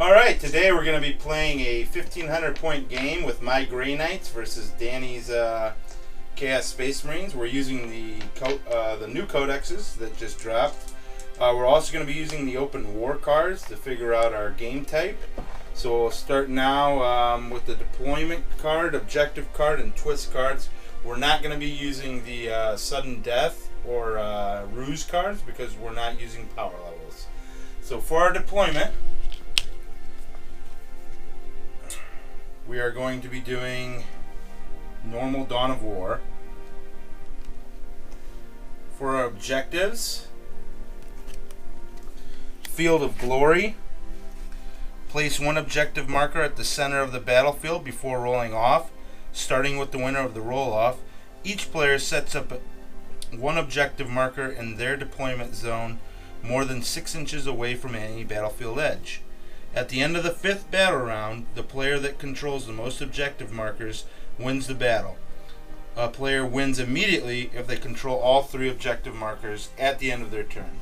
Alright, today we're going to be playing a 1500 point game with my Grey Knights versus Danny's Chaos Space Marines. We're using the new codexes that just dropped. We're also going to be using the open war cards to figure out our game type. So we'll start now with the deployment card, objective card, and twist cards. We're not going to be using the sudden death or ruse cards because we're not using power levels. So for our deployment, we are going to be doing normal Dawn of War. For our objectives, Field of Glory. Place one objective marker at the center of the battlefield before rolling off. Starting with the winner of the roll-off, each player sets up one objective marker in their deployment zone more than 6 inches away from any battlefield edge. At the end of the 5th battle round, the player that controls the most objective markers wins the battle. A player wins immediately if they control all 3 objective markers at the end of their turn.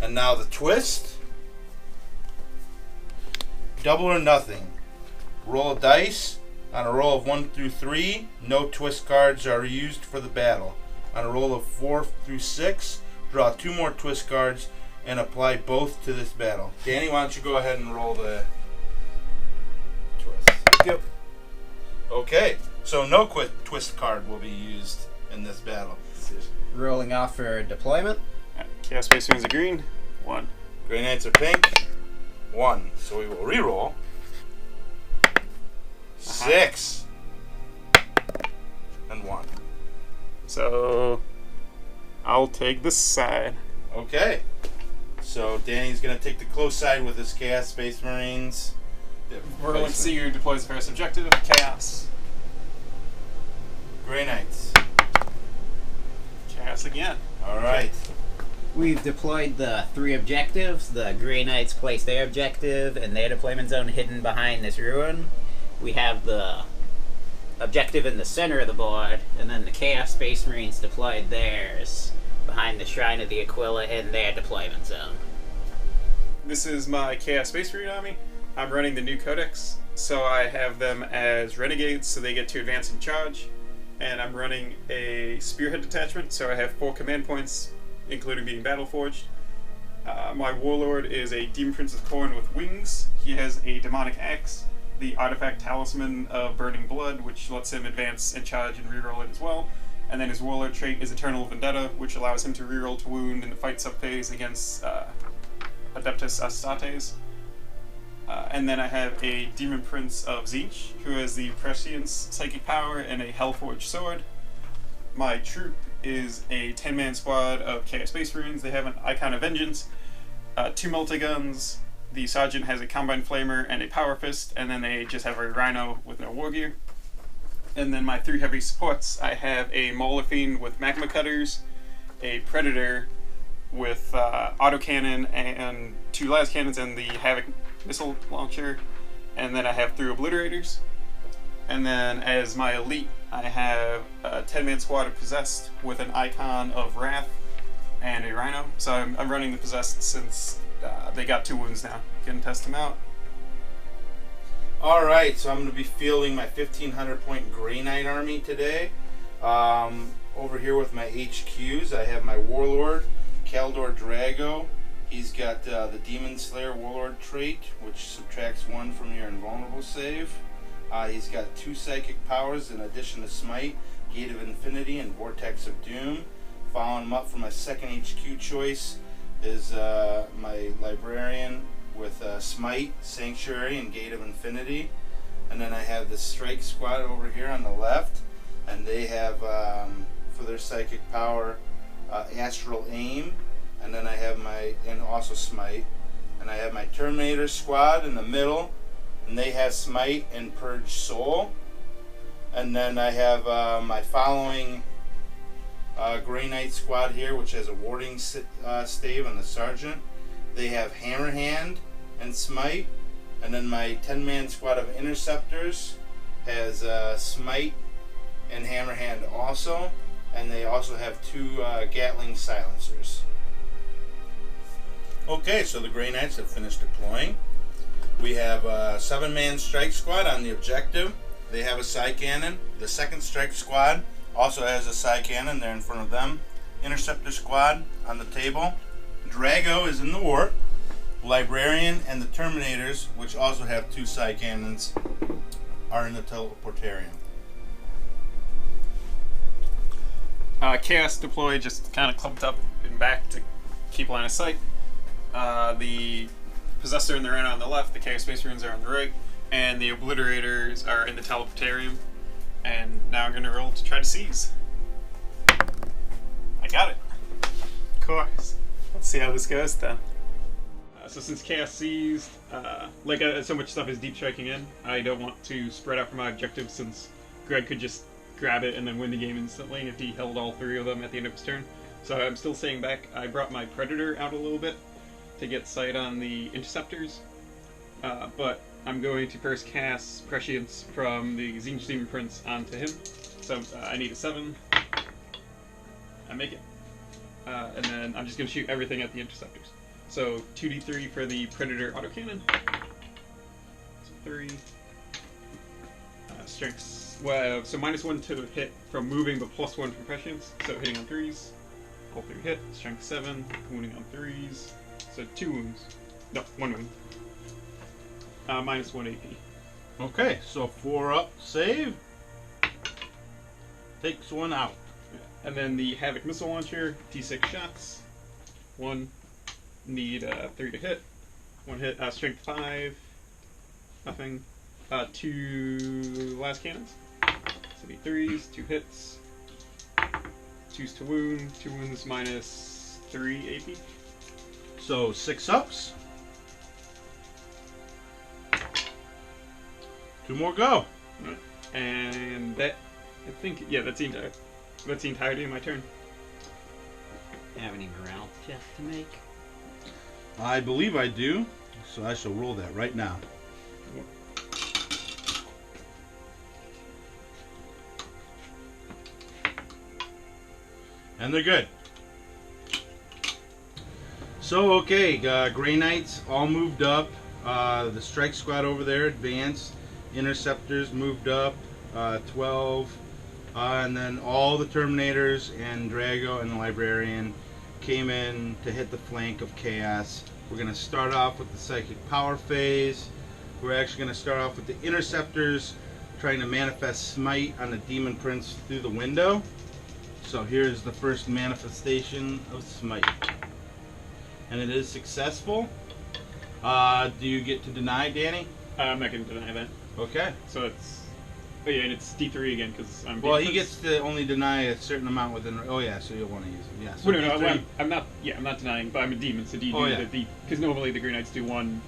And now the twist. Double or nothing. Roll a dice. On a roll of 1 through 3, no twist cards are used for the battle. On a roll of 4 through 6, draw 2 more twist cards and apply both to this battle. Danny, why don't you go ahead and roll the twist. Yep. Okay, so no twist card will be used in this battle. Rolling off for deployment. Chaos Space Marines are green. 1. Grey Knights are pink. 1. So we will re-roll. 6. And 1. So I'll take this side. Okay. So Danny's going to take the close side with his Chaos Space Marines. We're going to see who deploys the first objective. Chaos. Grey Knights. Chaos again. Alright. We've deployed the 3 objectives. The Grey Knights place their objective and their deployment zone hidden behind this ruin. We have the objective in the center of the board, and then the Chaos Space Marines deployed theirs behind the Shrine of the Aquila in their deployment zone. This is my Chaos Space Marine army. I'm running the new codex, so I have them as renegades, so they get to advance and charge. And I'm running a spearhead detachment, so I have 4 command points, including being battle forged. My warlord is a Demon Prince of Khorne with wings. He has a demonic axe, the artifact talisman of burning blood, which lets him advance and charge and reroll it as well. And then his warlord trait is Eternal Vendetta, which allows him to reroll to wound in the fight subphase against Adeptus Astartes. And then I have a Demon Prince of Tzeentch, who has the Prescience Psychic Power and a Hellforged Sword. My troop is a 10-man squad of Chaos Space Marines. They have an Icon of Vengeance, 2 multi-guns. The Sergeant has a Combine Flamer and a Power Fist, and then they just have a Rhino with no war gear. And then my 3 heavy supports, I have a Mauler Fiend with Magma Cutters, a Predator with autocannon and 2 las cannons and the Havoc missile launcher, and then I have 3 Obliterators. And then as my elite, I have a 10-man squad of Possessed with an Icon of Wrath and a Rhino. So I'm running the Possessed since they got 2 wounds now. Can test them out. Alright, so I'm going to be fielding my 1500 point Grey Knight army today. Over here with my HQs, I have my Warlord, Kaldor Drago. He's got the Demon Slayer Warlord trait, which subtracts 1 from your invulnerable save. He's got 2 psychic powers in addition to Smite, Gate of Infinity, and Vortex of Doom. Following him up for my second HQ choice is my Librarian with Smite, Sanctuary, and Gate of Infinity. And then I have the Strike Squad over here on the left, and they have, for their psychic power, Astral Aim, and then I have and also Smite. And I have my Terminator Squad in the middle, and they have Smite and Purge Soul. And then I have my following Grey Knight Squad here, which has a Warding Stave on the Sergeant. They have Hammerhand and Smite. And then my 10-man squad of Interceptors has Smite and Hammerhand also. And they also have 2 Gatling Silencers. Okay, so the Grey Knights have finished deploying. We have a 7-man strike squad on the objective. They have a side cannon. The second strike squad also has a side cannon. They're in front of them. Interceptor squad on the table. Drago is in the warp. Librarian and the Terminators, which also have 2 side cannons, are in the teleportarium. Chaos deploy just kind of clumped up and back to keep line of sight. The Possessor and the Rhino on the left, the Chaos Space Marines are on the right, and the Obliterators are in the teleportarium. And now I'm going to roll to try to seize. I got it. Of course. Let's see how this goes then. So since Chaos seized, so much stuff is deep striking in, I don't want to spread out from my objectives since Greg could just grab it and then win the game instantly if he held all 3 of them at the end of his turn. So I'm still staying back. I brought my Predator out a little bit to get sight on the Interceptors, but I'm going to first cast Prescience from the Zinj Demon Prince onto him. So I need a 7. I make it. And then I'm just going to shoot everything at the Interceptors. So 2d3 for the Predator autocannon. So 3. Strengths. Well, so -1 to hit from moving, but +1 from prescience. So hitting on 3s. All 3 hit. Strength 7. Wounding on 3s. So 2 wounds. No, 1 wound. -1 AP. Okay, so 4 up, save. Takes 1 out. And then the Havoc Missile Launcher, D6 shots. 1. Need 3 to hit. 1 hit. Strength 5. Nothing. 2 last cannons. So need 3s, 2 hits. 2s to wound. 2 wounds -3 AP. So 6 ups. 2 more go. Right. And that, I think, yeah, that's the entirety of my turn. Have any morale checks to make? I believe I do, so I shall roll that right now. And they're good. So, okay, Grey Knights all moved up. The strike squad over there advanced. Interceptors moved up, 12. And then all the Terminators and Drago and the Librarian came in to hit the flank of Chaos. We're going to start off with the Psychic Power phase. We're actually going to start off with the Interceptors trying to manifest Smite on the Demon Prince through the window. So here's the first manifestation of Smite. And it is successful. Do you get to deny, Danny? I'm not going to deny that. Okay. So it's... Oh yeah, and it's D3 again because I'm. Well, he gets to only deny a certain amount within. Oh yeah, so you'll want to use it. Yeah. So well, no, I'm not. Yeah, I'm not denying, but I'm a demon, so because normally the Green Knights do 1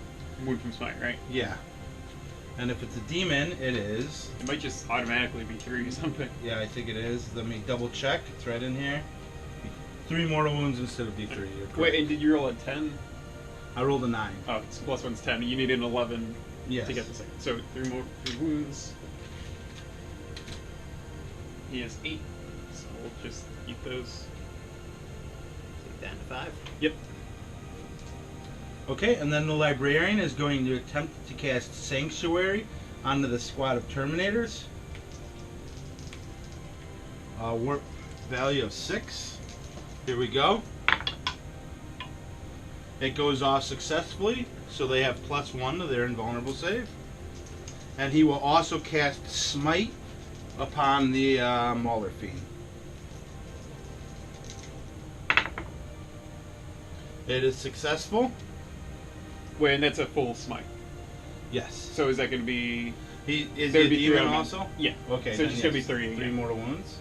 wound from Smite, right? Yeah. And if it's a demon, it is. It might just automatically be 3 or something. Yeah, I think it is. Let me double check. It's right in here. 3 mortal wounds instead of D3. Wait, and did you roll a 10? I rolled a 9. Oh, it's +1's 10. You need an 11 yes. to get the second. So 3 wounds. He has 8, so we'll just eat those. Take down to 5. Yep. Okay, and then the Librarian is going to attempt to cast Sanctuary onto the squad of Terminators. Warp value of 6. Here we go. It goes off successfully, so they have +1 to their invulnerable save. And he will also cast Smite upon the Mauler Fiend. It is successful. Wait, and that's a full smite. Yes. So is that going to be... Is he a demon also? Yeah. Okay. So it's just going to be 3 again. 3 mortal wounds.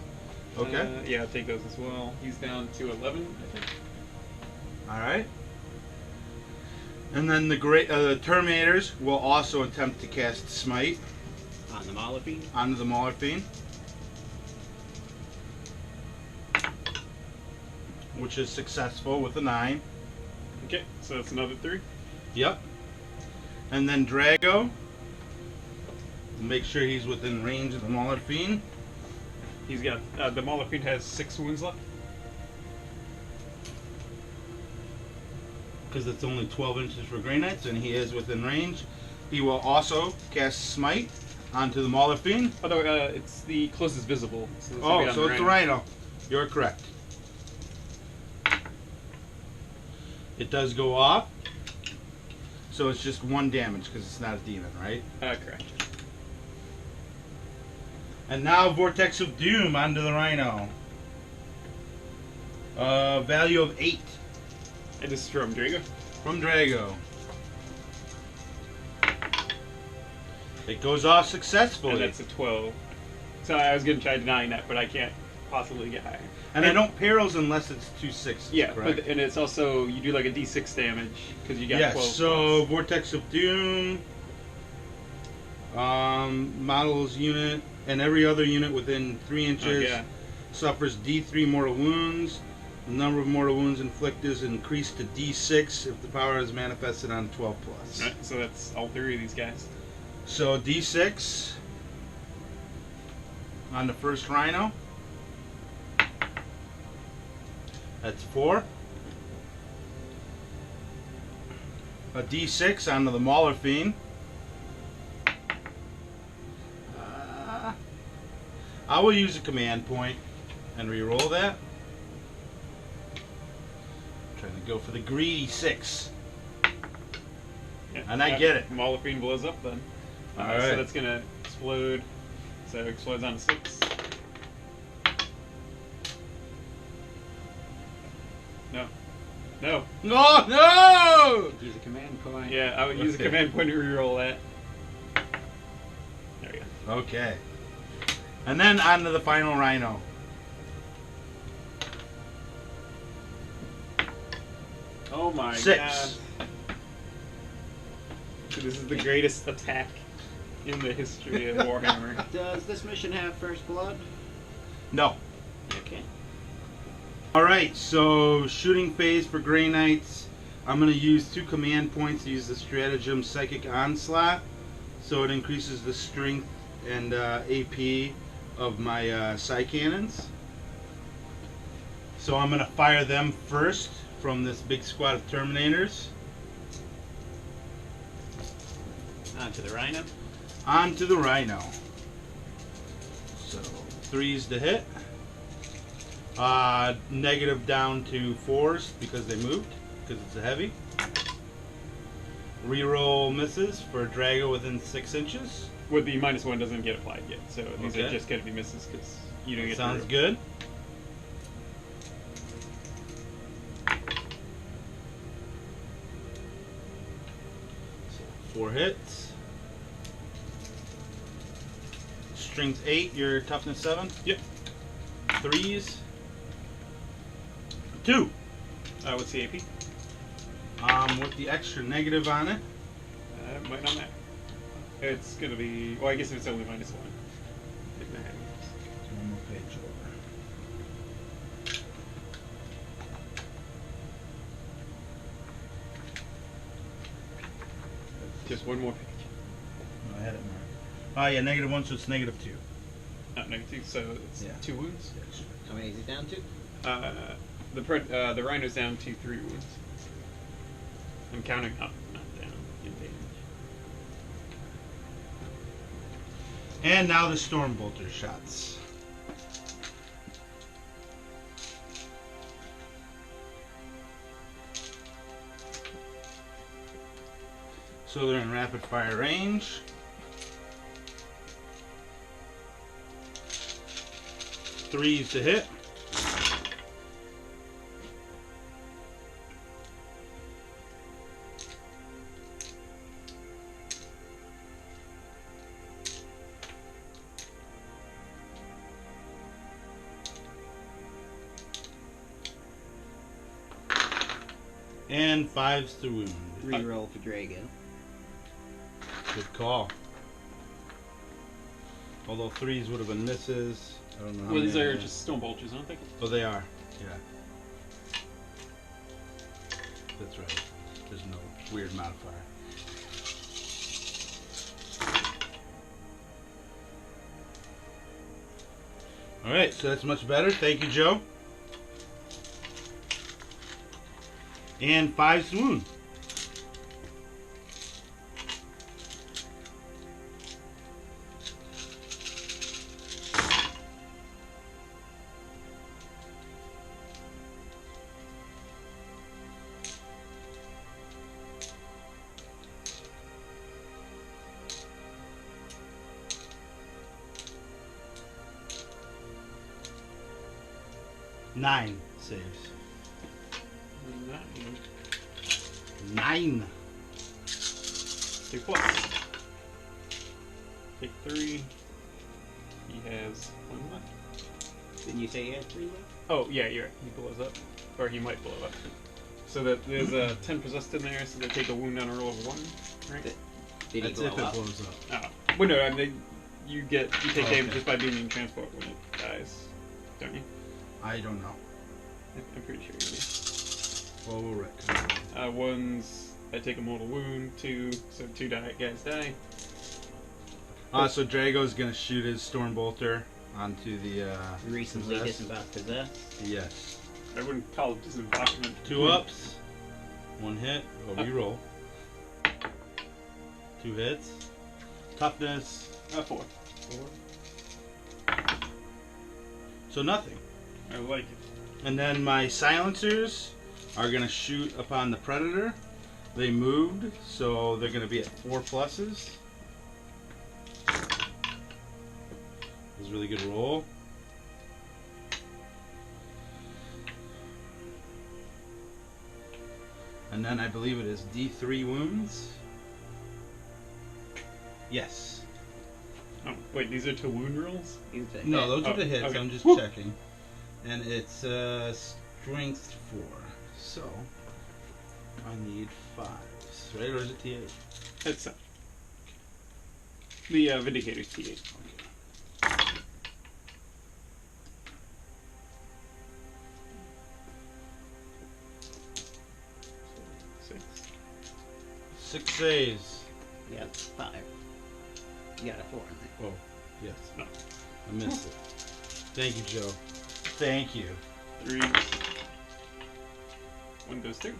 Okay. Yeah, I'll take those as well. He's down to 11, I think. Alright. And then the Terminators will also attempt to cast Smite. On the Mauler Fiend? Onto the Mauler Fiend. Which is successful with a 9. Okay, so that's another 3. Yep. And then Drago. Make sure he's within range of the Mauler Fiend. He's got... the Mauler Fiend has 6 wounds left. Because it's only 12 inches for Grey Knights, and he is within range. He will also cast Smite onto the Mauler Fiend. Although it's the closest visible. So this will Oh, be on so it's the Rhino. You're correct. It does go off. So it's just 1 damage because it's not a demon, right? Correct. And now Vortex of Doom onto the Rhino. Value of 8. And this is from Drago. From Drago. It goes off successfully. And that's a 12. So I was going to try denying that, but I can't possibly get higher. And I don't perils unless it's 2 6s. Yeah, correct? and it's also, you do like a d6 damage because you got Yes, 12. so Vortex of Doom, models unit, and every other unit within 3 inches suffers D3 mortal wounds. The number of mortal wounds inflicted is increased to D6 if the power is manifested on 12 plus. Right, so that's all 3 of these guys. So D6 on the first Rhino. That's 4. A D6 onto the Mauler Fiend. I will use a command point and re-roll that. Trying to go for the greedy 6. Yeah, And I get it. Mauler Fiend blows up then. Alright. So that's going to explode. So it explodes on a 6. No. No. No, no! Use a command point. Yeah, I would use a command point to reroll that. There we go. Okay. And then on to the final Rhino. Oh my 6. god. So this is the greatest attack in the history of Warhammer. Does this mission have first blood? No. Okay. Alright, so shooting phase for Grey Knights. I'm going to use 2 command points to use the stratagem Psychic Onslaught. So it increases the strength and AP of my Psy Cannons. So I'm going to fire them first from this big squad of Terminators. Onto the Rhino. Onto the Rhino. So 3s to hit. Negative down to 4s because they moved, because it's a heavy. Reroll misses for Drago within 6 inches. With the -1 doesn't get applied yet, so these are Okay. just going to be misses because you don't get Sounds to good. So 4 hits. Strength 8, your toughness 7. Yep. 3s. 2. What's the AP? With the extra negative on it. Might not matter. It's going to be... Well, I guess if it's only -1. It matters. One more page over. Just one more page. I had it marked. Oh yeah, -1, so it's -2. Not -2, so it's Yeah. 2 wounds. How many is it down to? The Rhino's down to 3 wounds. I'm counting up, not down, in damage. And now the Stormbolter shots. So they're in rapid fire range. Threes to hit. And 5s to wound. Reroll for Drago. Good call. Although 3s would have been misses. I don't know how Well, these many are just stone vultures, aren't they? Oh, they are. Yeah. That's right. There's no weird modifier. Alright, so that's much better. Thank you, Joe. And 5 swoon. 9 saves. 9. 9. 2 plus. Take 3. He has 1 left. Didn't you say you had 3 left? Oh, yeah, you're right. He blows up. Or he might blow up. So that there's a 10 possessed in there, so they take a wound on a roll of 1, right? Did he That's blow if it up? blows up. Oh. Well, no, I mean, you take damage Okay. just by being in transport when it dies, don't you? I don't know. I'm pretty sure you Well, we'll retcon. do. One's, I take a mortal wound, 2, so 2 guys die. So Drago's gonna shoot his storm bolter onto the Recently possessed. disemboweled possessed. Yes. I wouldn't call it disembowelment. 2 ups. 1 hit. Oh, reroll. 2 hits. Toughness. 4. So nothing. I like it. And then my silencers are gonna shoot upon the predator. They moved, so they're gonna be at 4 pluses. It was a really good roll. And then I believe it is D3 wounds. Yes. Oh, wait, these are 2 wound rolls? No, those are Oh, the hits. okay. I'm just Woo! checking. And it's strength 4. So I need 5s, right? Or is it T8? It's the Vindicator's T8. 6. 6 saves. Yeah, it's 5. You got a 4 in there. Oh, yes. No. I missed it. Thank you, Joe. Thank you. 3. 1 goes through.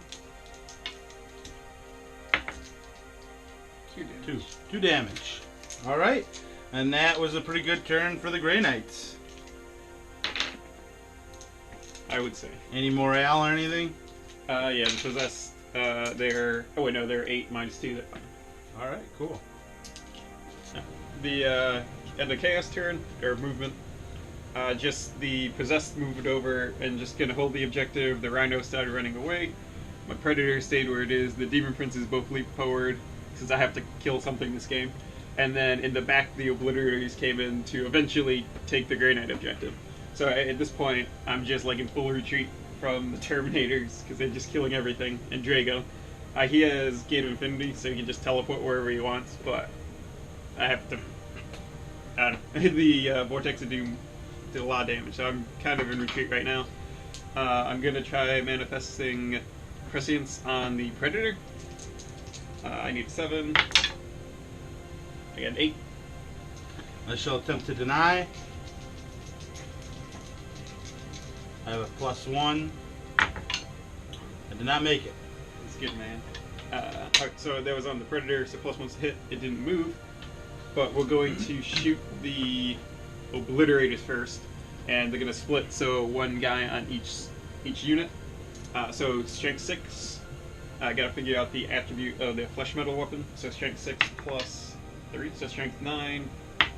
2 damage. 2 damage. All right. And that was a pretty good turn for the Grey Knights. I would say. Any morale or anything? Yeah, the possessed, they're... Oh, wait, no, they're 8 minus 2. That's fine. All right, cool. At the chaos turn, or movement, just the possessed moved over and just gonna hold the objective. The rhino started running away. My predator stayed where it is. The demon princes both leaped forward, since I have to kill something this game. And then in the back, the obliterators came in to eventually take the Grey Knight objective. So at this point, I'm just like in full retreat from the Terminators, because they're just killing everything. And Drago, he has Gate of Infinity, so he can just teleport wherever he wants, but I have to... the Vortex of Doom did a lot of damage, so I'm kind of in retreat right now. I'm going to try manifesting Prescience on the Predator. I need 7. I got 8. I shall attempt to deny. I have a +1. I did not make it. It's good, man. Alright, so that was on the Predator, so +1's to hit. It didn't move. But we're going to shoot the Obliterators first, and they're going to split, so 1 guy on each unit. So strength 6. I gotta figure out the attribute of the flesh metal weapon. So strength 6 plus 3, so strength 9,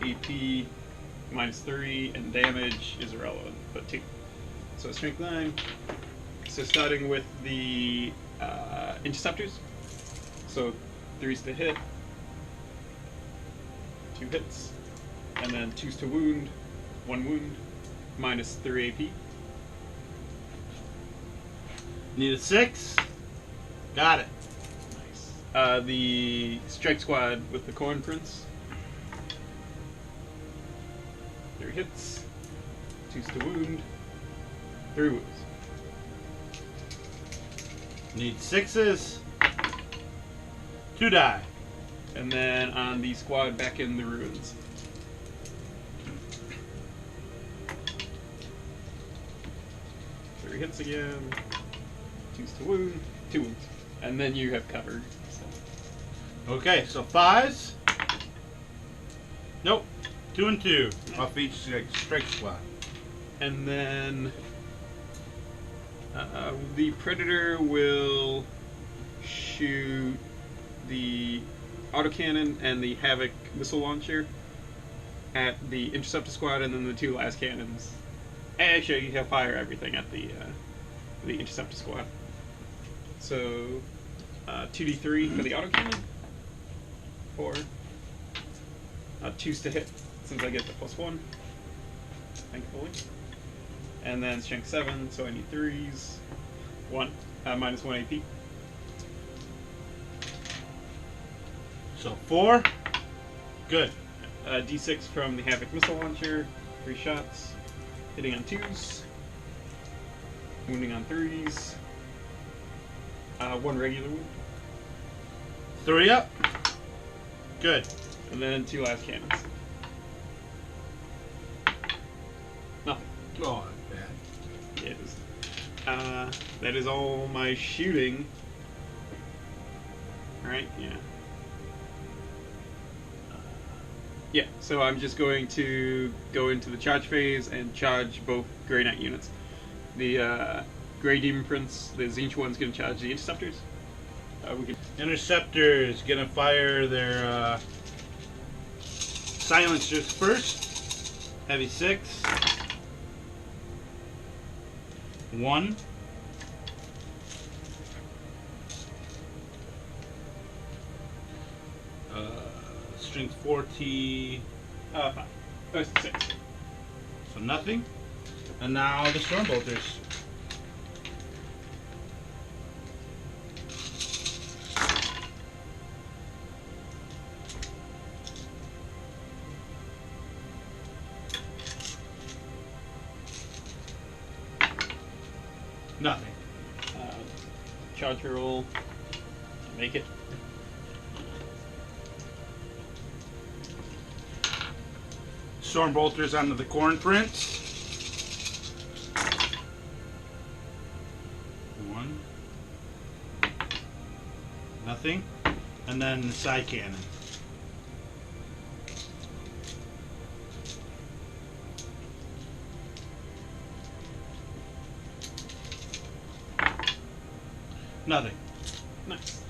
AP minus 3, and damage is irrelevant, but 2. So strength 9. So starting with the interceptors. So 3's to hit, 2 hits, and then 2's to wound, 1 wound, minus 3 AP. Need a 6. Got it. Nice. The strike squad with the Corn Prince. 3 hits, 2's to wound, 3 wounds. Need 6s. 2 die. And then on the squad back in the ruins. Three hits again, 2's to wound, 2 wounds. And then you have covered. So. Okay, so 5s. Nope. 2 and 2 off each strike squad. And then the Predator will shoot the autocannon and the Havoc missile launcher at the Interceptor squad, and then the 2 last cannons Actually, he'll fire everything at the interceptor squad. So 2d3 for the autocannon. 4. 2's to hit, since I get the +1. Thankfully. And then strength 7, so I need 3s. 1. -1 AP. So 4. Good. D6 from the Havoc missile launcher. 3 shots. Hitting on 2s. Wounding on 3s. 1 regular wound. 3 up. Good. And then 2 last cannons. Nothing. Oh, bad. It is. That is all my shooting. Right? Yeah. Yeah, so I'm just going to go into the charge phase and charge both Grey Knight units. The Grey Demon Prince, the Zinch one's going to charge the Interceptors. We can... Interceptors gonna fire their silencers first. Heavy 6. 1. Strength 40. 5. 6. So nothing. And now the Stormbolters. Nothing. Charge roll. Make it. Stormbolters onto the Corn Prince. 1. Nothing. And then the side cannon. Nothing. Nice.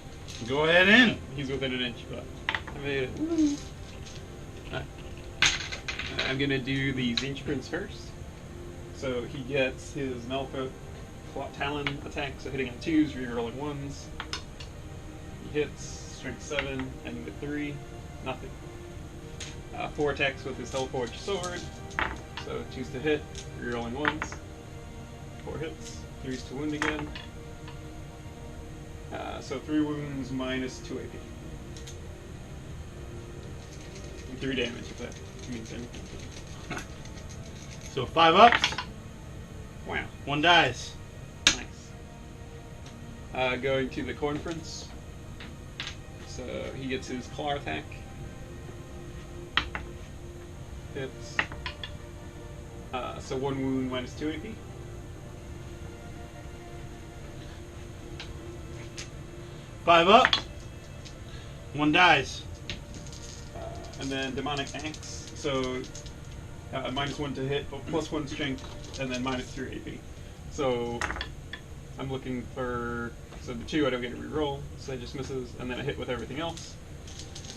Go ahead in. He's within an inch, but I made it. Woo. I'm gonna do the Zinch Prince first. So he gets his Malfa Talon attack, so hitting on 2s, rerolling 1s. He hits, strength 7, and with 3, nothing. 4 attacks with his Hellforged Sword, so 2's to hit, rerolling 1s. 4 hits, 3's to wound again. So 3 wounds minus 2 AP. And 3 damage if that means anything. So 5 ups. Wow. 1 dies. Nice. Going to the Corn Prince. So he gets his claw attack. Hits. So 1 wound minus 2 AP. Five up. 1 dies. And then Demonic Axe. So -1 to hit, but +1 strength, and then -3 AP. So I'm looking for, so the 2 I don't get a reroll, so it just misses, and then I hit with everything else.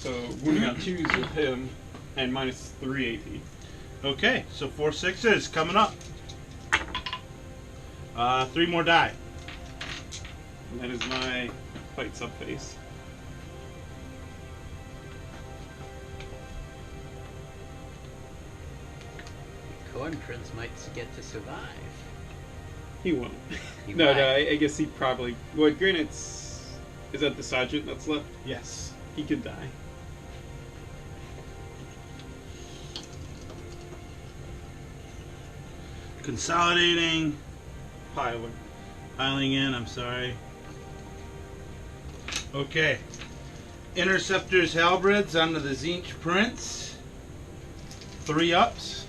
So wounding on 2s with him, and -3 AP. Okay, so 4 6s coming up. 3 more die. And that is my fight subface. Corn Prince might get to survive. He won't. He No, might. I guess he probably would. Granted, is that the sergeant that's left? Yes. He could die. Consolidating. Piler. Piling in, I'm sorry. Okay. Interceptors halberds onto the Zinch Prince. 3 ups.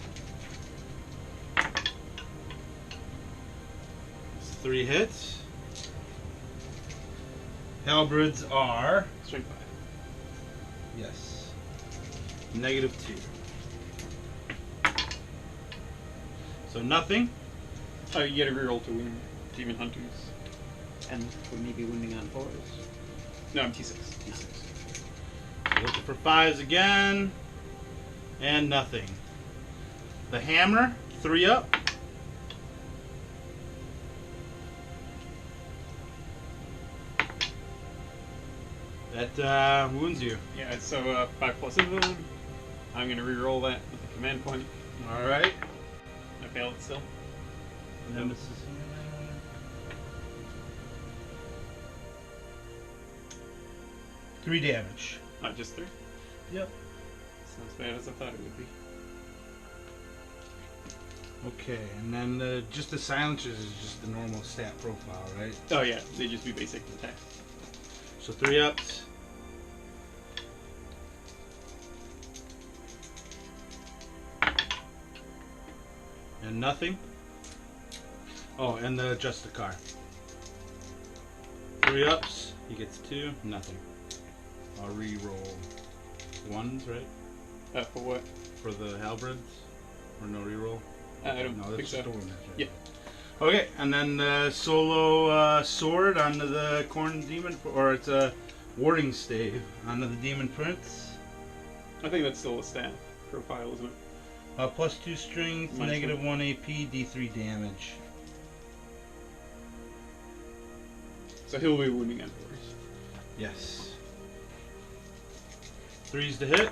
3 hits. Halberds are... Strength 5. Yes. -2. So nothing. Oh, you get a reroll to wound demon hunters. And would me be wounding on 4s? No, I'm T6. Looking for 5s again. And nothing. The hammer, 3 up. That wounds you. Yeah, so 5 plus wound. I'm going to re-roll that with the command point. Alright. I fail it still. Nemesis. 3 damage. Not just 3? Yep. It's not as bad as I thought it would be. Okay, and then just the silencers is just the normal stat profile, right? Oh yeah, they just be basic attack. So 3 ups. And nothing. Oh, and the just the car. 3 ups. He gets 2. Nothing. I'll re-roll 1s, right? For what? For the halberds, or no re-roll? I don't No, think that's so. just the one. That's right. Yeah. Okay, and then the solo sword onto the corn demon, or it's a warding stave onto the demon prince. I think that's still a stat profile, isn't it? Plus 2 strength, Minus negative 1 AP, D3 damage. So he'll be wounding Emperors. Yes. 3's to hit.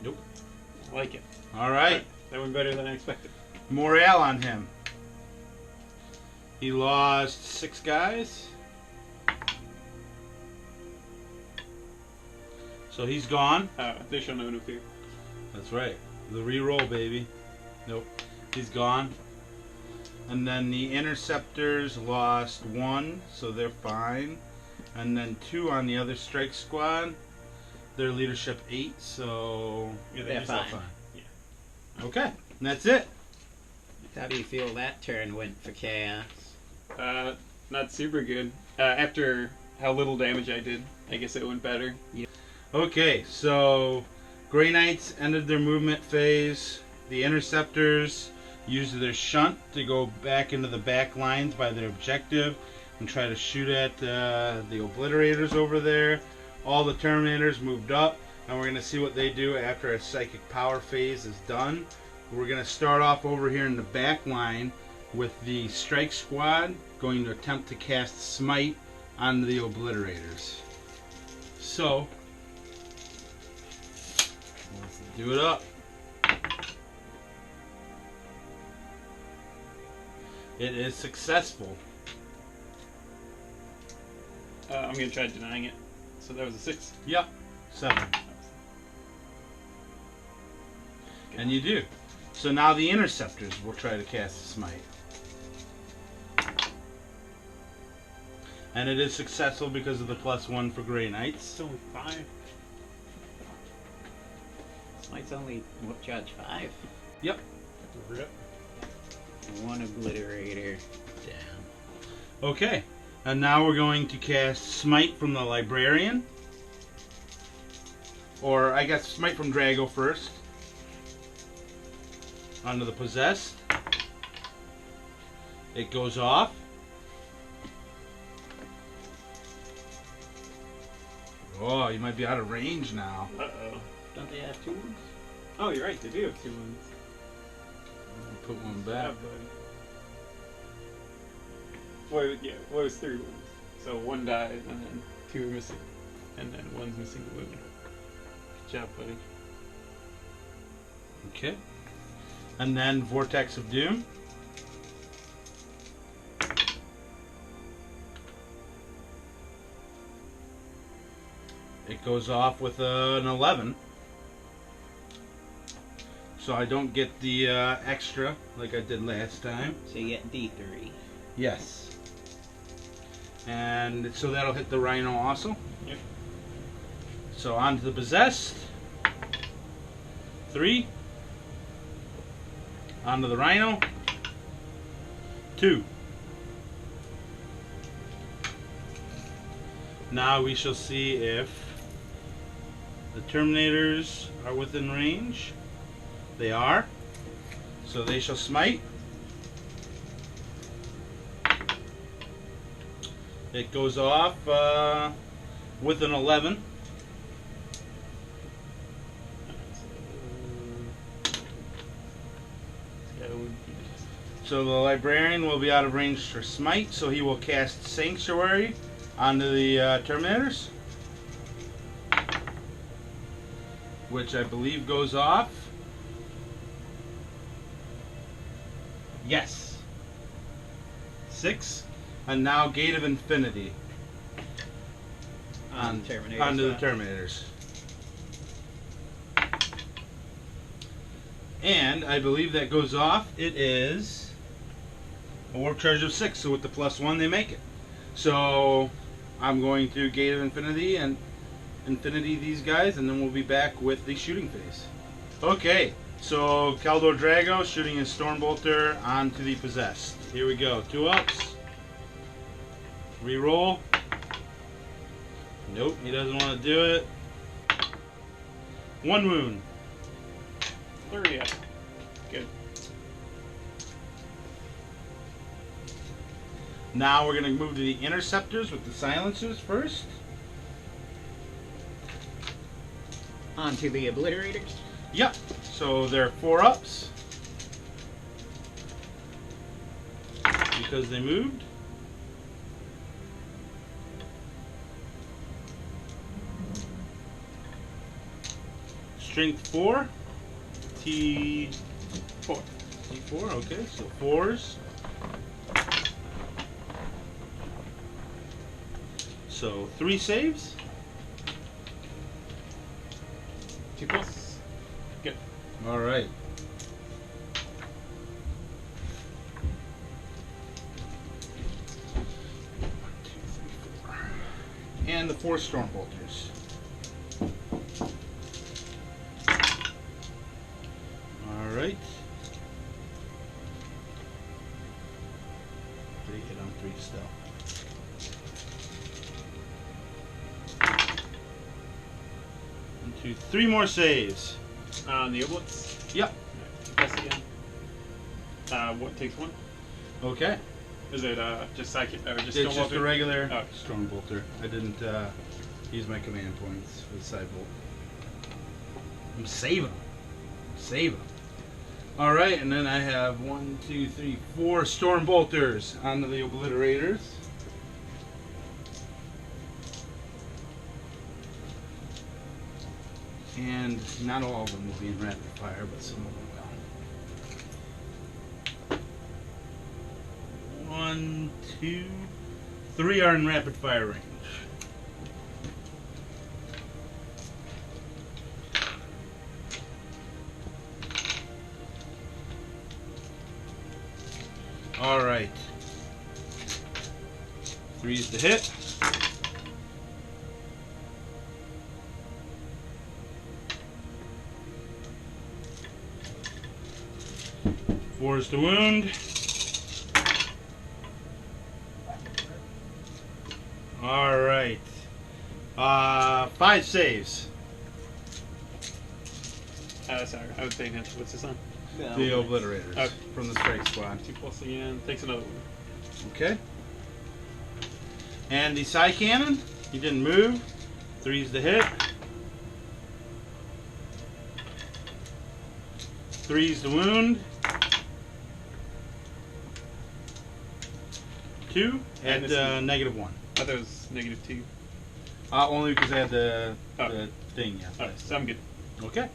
Nope. I like it. All right. That went better than I expected. Morale on him. He lost 6 guys. So he's gone. They shall know no fear. That's right. The reroll, baby. Nope. He's gone. And then the interceptors lost 1, so they're fine. And then 2 on the other strike squad. Their leadership 8, so Yeah, They're just fine. Yeah. okay. And that's it. How do you feel that turn went for Chaos? Not super good. After how little damage I did, I guess it went better. Okay, so Grey Knights ended their movement phase. The Interceptors used their shunt to go back into the back lines by their objective and try to shoot at the Obliterators over there. All the Terminators moved up, and we're going to see what they do after a Psychic Power phase is done. We're going to start off over here in the back line with the Strike Squad going to attempt to cast Smite on the Obliterators. So, let's do it up. It is successful. I'm going to try denying it. So that was a 6. Yep, 7. And you do. So now the Interceptors will try to cast Smite. And it is successful because of the +1 for Grey Knights. It's only 5. Smite's only what, charge 5? Yep. Rip. 1 Obliterator down. Okay. And now we're going to cast Smite from the Librarian. Or I guess Smite from Drago first. Onto the Possessed. It goes off. Oh, you might be out of range now. Uh-oh. Don't they have 2 ones? Oh, you're right. They do have 2 wounds. Put one back. Well, yeah, well, it was 3 wounds. So 1 died, and then 2 are missing. And then 1's missing the wound. Good job, buddy. Okay. And then Vortex of Doom. It goes off with an 11. So I don't get the extra like I did last time. So you get D3. Yes. And so that'll hit the Rhino also. Yep. So on to the Possessed. 3. Onto the Rhino. 2. Now we shall see if the Terminators are within range. They are. So they shall smite. It goes off with an 11. So the Librarian will be out of range for smite, so he will cast Sanctuary onto the Terminators. which I believe goes off. Yes. 6. And now Gate of Infinity. Onto the Terminators. And I believe that goes off. It is a warp charge of 6, so with the +1 they make it. So I'm going to Gate of Infinity and Infinity these guys, and then we'll be back with the shooting phase. Okay, so Keldor Drago shooting his Stormbolter onto the Possessed. Here we go. 2 ups. Reroll. Nope, he doesn't want to do it. 1 wound. 30 up. Good. Now we're going to move to the Interceptors with the Silencers first. Onto the Obliterators. Yep, so they're 4 ups. Because they moved. Strength 4. T4. T4, okay, so 4s. So 3 saves. 2+. Good. All right. And the 4 Stormbolters. All right. 3 hit on 3 still. One, 2, 3 more saves. The Oblits. Yep. Plus again. What takes 1? Okay. Is it just psychic or just It's just a Stormbolter? regular Oh. Stormbolter. I didn't use my command points for the Sidebolt. I'm saving them. Save them. Alright, and then I have 1, 2, 3, 4 Stormbolters onto the Obliterators. And not all of them will be in rapid fire, but some of them will. 1, 2, 3 are in rapid fire range. All right. 3's to hit. Four is to wound. All right. 5 saves. Sorry, I was paying attention. What's this on? The Obliterators Okay. from the Strike Squad. 2+ again. Takes another one. Okay. And the Psy Cannon, he didn't move. 3's to hit. 3's to wound. 2 And at this is- -1. I thought it was -2. Only because I had the Oh. thing. Yeah. Oh, so I'm good. Okay.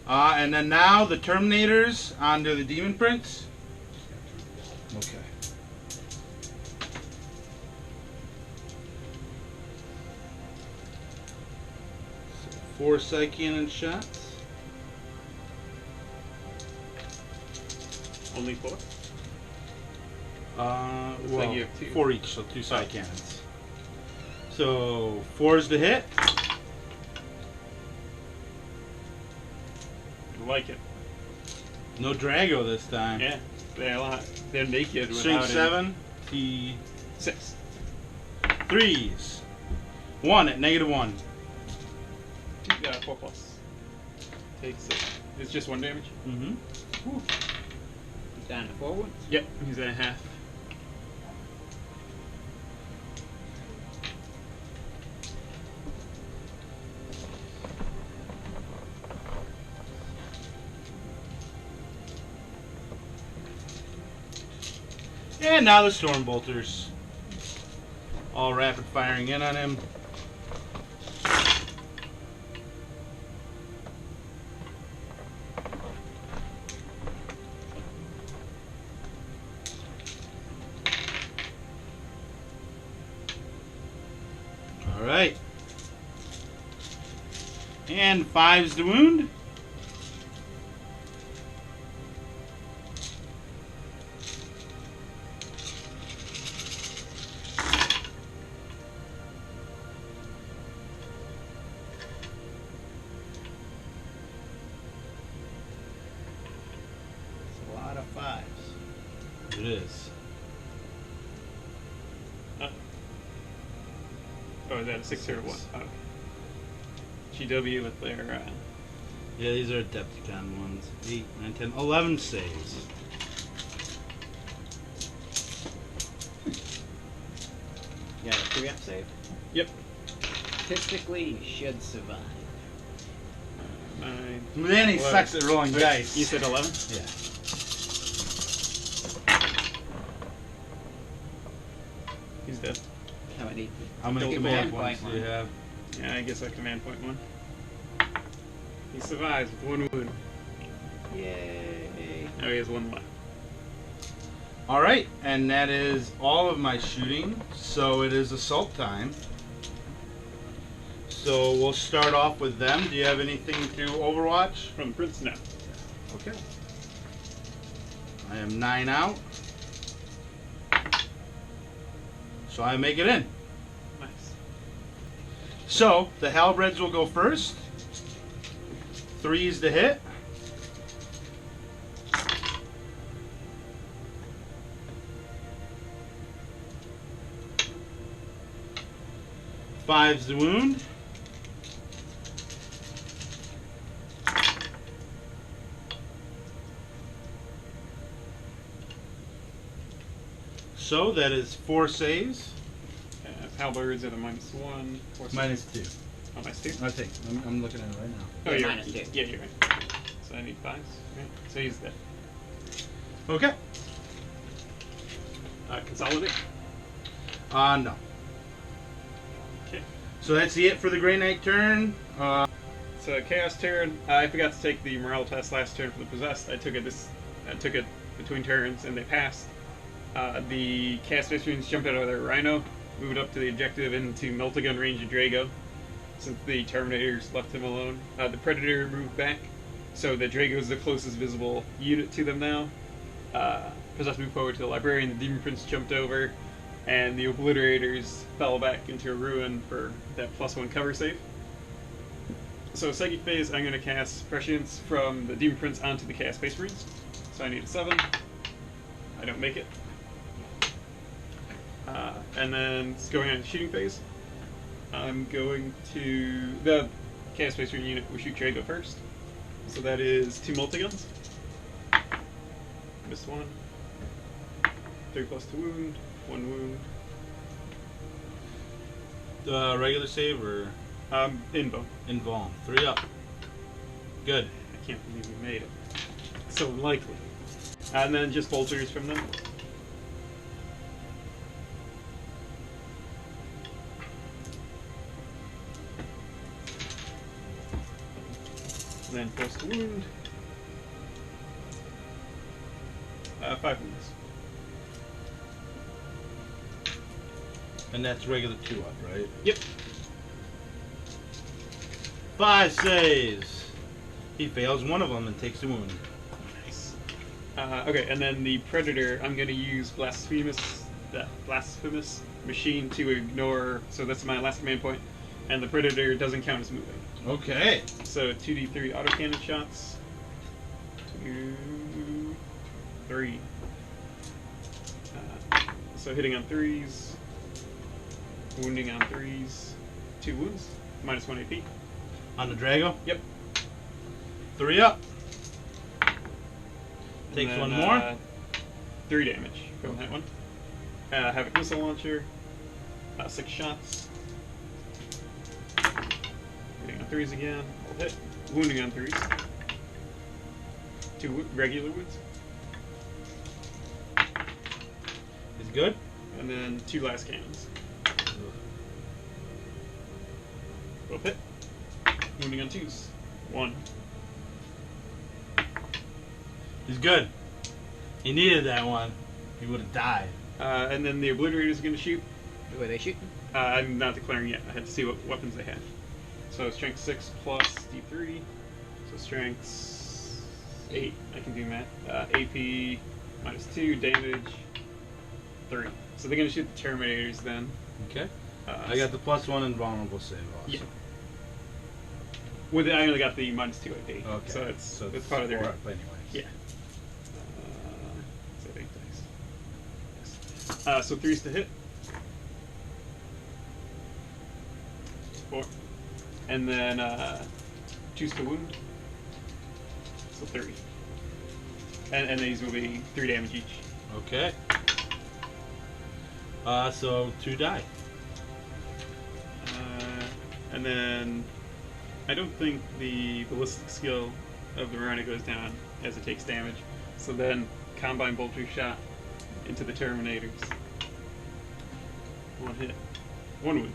And then now the Terminators onto the Demon Prince. Okay. So 4 Psy Cannon shots. Only 4? Well, you have 2. 4 each, so 2 Psy Oh. Cannons. So 4's to hit. I like it. No Drago this time. Yeah, they're naked String without 7. T 6. 3s. 1 at -1. Yeah, 4+. Takes it. It's just 1 damage. Mm-hmm. He's down to 4 wounds. Yep, he's at half. And now the Stormbolters. All rapid firing in on him. Alright. And 5's the wound. It's a lot of 5s. It is. Oh, is that a 6 or a 1? Oh. GW with their. Yeah, these are Adepticon ones. 8, 9, 10, 11 saves. You got a 3-up save. Yep. Statistically, you should survive. 9. Then he 11. sucks at rolling Wait, dice. You said 11? Yeah. He's dead. How many? How many Don't command roll. points do you have? Yeah, I guess I command point 1. He survives with 1 wound. Yay. Now he has 1 left. Alright, and that is all of my shooting. So it is assault time. So we'll start off with them. Do you have anything to Overwatch? From the Prince now. Okay. I am 9 out. So I make it in. Nice. So the halberds will go first. 3's to hit. Five's the wound. So that is 4 saves. Halberds at a -1. -2. Oh, -2? I think. I'm looking at it right now. Oh, Yeah, you're -2. Yeah, you're right. So I need 5s. Right. So he's dead. Okay. Consolidate. No. Okay. So that's it for the Grey Knight turn. So Chaos turn. I forgot to take the morale test last turn for the possessed. I took it between turns and they passed. The Chaos Space Marines jumped out of their Rhino, moved up to the objective into multi-gun range of Drago, since the Terminators left him alone. The Predator moved back, so the Drago is the closest visible unit to them now. Possessed moved forward to the Librarian, the Demon Prince jumped over, and the Obliterators fell back into a ruin for that +1 cover save. So Psychic Phase, I'm going to cast Prescience from the Demon Prince onto the Chaos Space Marines. So I need a 7. I don't make it. And then going on to Shooting Phase, I'm going to... The Chaos Space Marine unit will shoot Drago first. So that is 2 multi-guns. Missed 1. 3 + 2 wound. 1 wound. Regular save or Invuln. invuln? 3 up. Good. I can't believe we made it. So unlikely. And then just bolters from them. Then + wound. 5 wounds. And that's regular 2 up, right? Yep. 5 saves. He fails one of them and takes a wound. Nice. Okay, and then the Predator, I'm going to use Blasphemous Machine to ignore, so that's my last command point, and the Predator doesn't count as moving. Okay. So 2d3 autocannon shots. 2, 3. So hitting on 3s, wounding on 3s, 2 wounds, -1 AP. On the Drago? Yep. 3 up. And Takes then, 1 more. 3 damage from that one. Havoc Missile Launcher, 6 shots. Hitting on 3s again, I'll hit. Wounding on 3s. 2 regular wounds. Is good? And then 2 last cannons. Both hit. Wounding on 2s. 1. He's good. He needed that one. He would have died. And then the Obliterator is going to shoot. Who are they shooting? I'm not declaring yet. I had to see what weapons they had. So strength 6 plus D3. So strength 8. I can do math. AP minus 2, damage 3. So they're going to shoot the Terminators then. Okay. I got the +1 invulnerable save also. Yeah. With I only got the minus 2 AP. Okay. So it's part of their. 4 up anyways. Yeah. So 8 dice. Yes. So 3's to hit. 4. And then 2's to wound. So 3. And these will be 3 damage each. Okay. So 2 die. And then I don't think the ballistic skill of the Mariner goes down as it takes damage. So then combine bolter shot into the Terminators. 1 hit. 1 wound.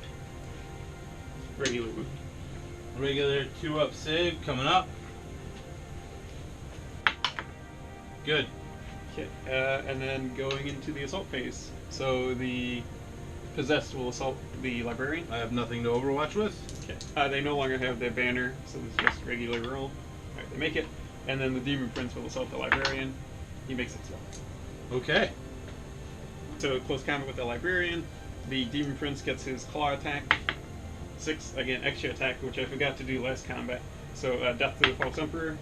Regular wound. Regular 2 up save coming up. Good. Okay. And then going into the assault phase. So the possessed will assault the librarian. I have nothing to overwatch with. Okay. They no longer have their banner, so this is just regular roll. Alright, they make it. And then the demon prince will assault the librarian. He makes it 12. Okay. So close combat with the librarian. The demon prince gets his claw attack. 6, again, extra attack, which I forgot to do last combat. So death to the false emperor.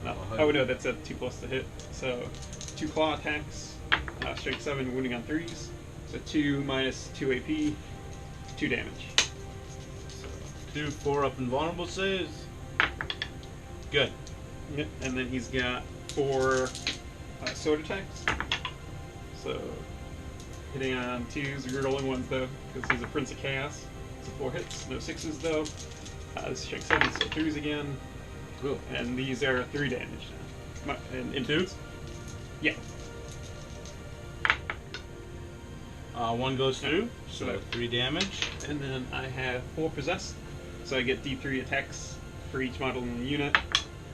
No. Oh no, that's a 2+ to hit. So 2 claw attacks. Strength 7, wounding on 3s. So 2 minus 2 AP, 2 damage. So 2 4 up invulnerable saves. Good. Yep, and then he's got 4 sword attacks. So hitting on 2s, rerolling 1s though, because he's a Prince of Chaos. So 4 hits, no 6s though. This is strength 7, so 3s again. Cool. And these are 3 damage now. And 2? Yeah. 1 goes through, So- so 3 damage. And then I have 4 possessed, so I get D3 attacks for each model in the unit.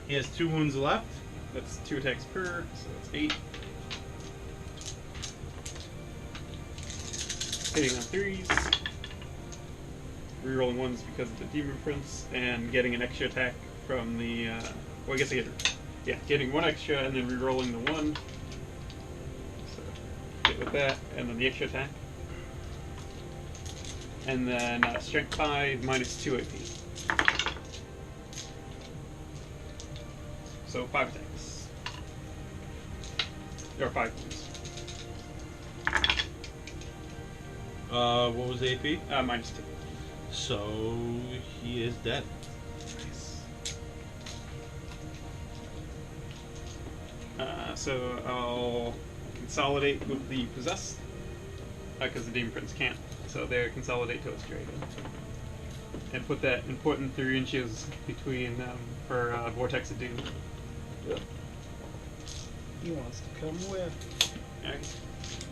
He has 2 wounds left. That's 2 attacks per, so that's 8. Hitting on 3s. Rerolling 1s because of the Demon Prince, and getting an extra attack from the, well I guess I get, getting 1 extra and then rerolling the 1. So, hit with that, and then the extra attack. And then strength 5 minus 2 AP. So 5 attacks. Or 5 wounds. What was AP? Minus 2. So he is dead. Nice. So I'll consolidate with the possessed, because the Demon Prince can't. So they consolidate to its dragon. And put that important 3 inches between them for Vortex of Doom. Yep. He wants to come with. Alright.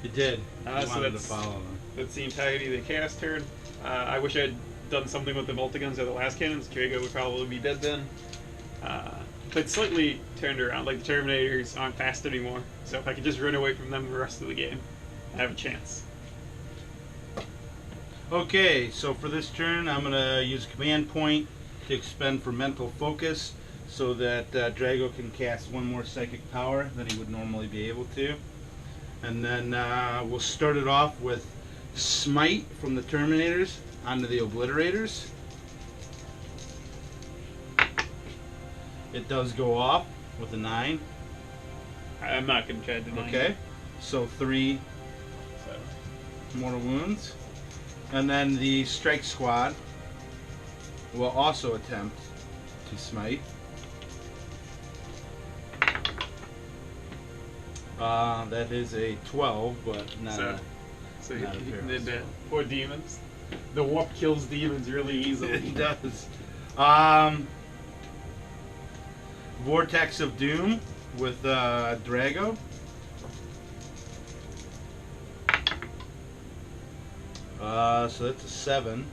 He did. So He wanted to that's- follow him. That's the entirety of the chaos turn. I wish I'd done something with the multi-guns or the last cannons. Drago would probably be dead then. But slightly turned around. Like the Terminators aren't fast anymore. So if I could just run away from them the rest of the game, I have a chance. Okay, so for this turn, I'm going to use a command point to expend for mental focus so that Drago can cast 1 more psychic power than he would normally be able to. And then we'll start it off with Smite from the Terminators onto the Obliterators. It does go off with a 9. I'm not going to try to deny Okay, it. so 3 more wounds. And then the Strike Squad will also attempt to smite. That is a 12, but not So not a he fail, did that. so. Poor demons. The warp kills demons really easily. It does. Vortex of Doom with Drago. So that's a 7.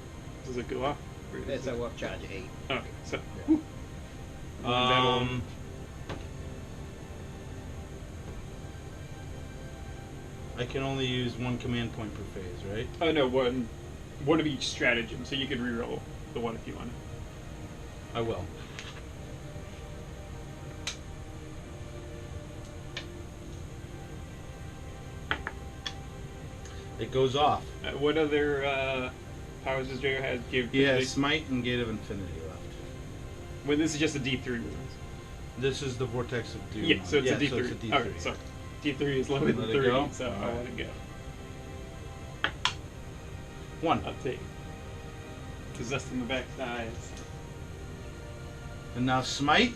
Does it go off? Or is That's it- a warp charge 8. Okay, so. Yeah. Whew. And that'll- I can only use one command point per phase, right? Oh no, one of each stratagem, so you could reroll the one if you want. I will. It goes off. What other powers does Drago have? Yeah, Smite and Gate of Infinity left. Well, this is just a D3 wounds. This is the Vortex of Doom. Yeah, so it's a D3. So it's a D3. Okay, so D3 is lower than Let it 3, go? so All I'll right. let it go. 1. I'll take. Possessed in the back eyes. And now Smite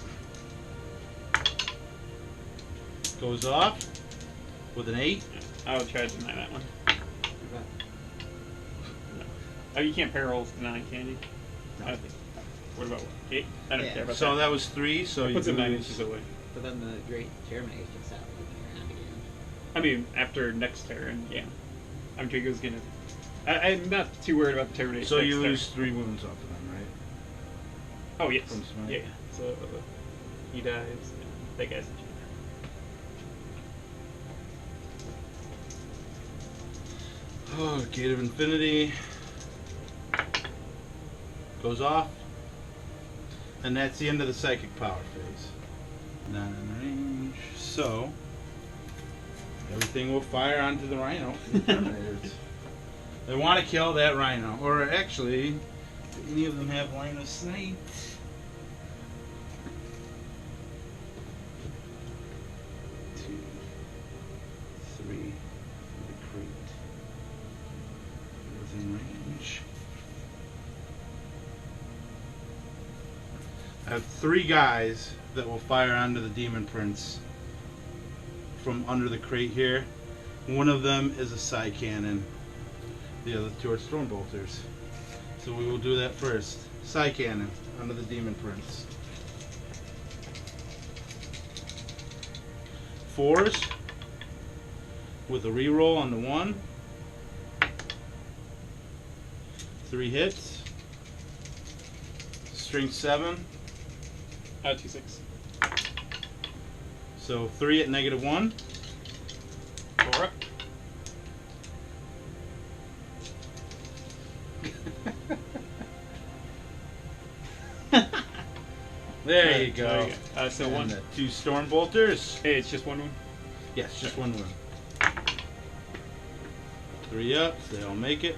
goes off with an 8. I'll try to deny that one. No. Oh, you can't parallel deny, can you? No. I don't think. What about what? 8? I don't Yeah. care about So that. that was 3, so you Puts him 9 lose. inches away. But then the Great Chairman is just out moving around again. I mean, after next turn, yeah. I'm Drago's gonna. I'm not too worried about the termination. So you next turn. lose 3 wounds off of them, right? Oh, yes. From Smite. Yeah. So he dies. And that guy's a Oh, Gate of Infinity goes off. And that's the end of the psychic power phase. Not in range. So everything will fire onto the rhino. They want to kill that rhino. Or actually, do any of them have line of sight? Two, three, the crate. Within range. I have 3 guys that will fire onto the Demon Prince from under the crate here. One of them is a Psy Cannon. The other 2 are Storm Bolters. So we will do that first. Psy Cannon onto the Demon Prince. 4s with a reroll on the 1. 3 hits. Strength 7. 2-6. So 3 at -1. 4 up. There you go. There you go. So And one. the 2 Storm Bolters. Hey, it's just one wound. Yes, just 1 wound. 3 ups, they all make it.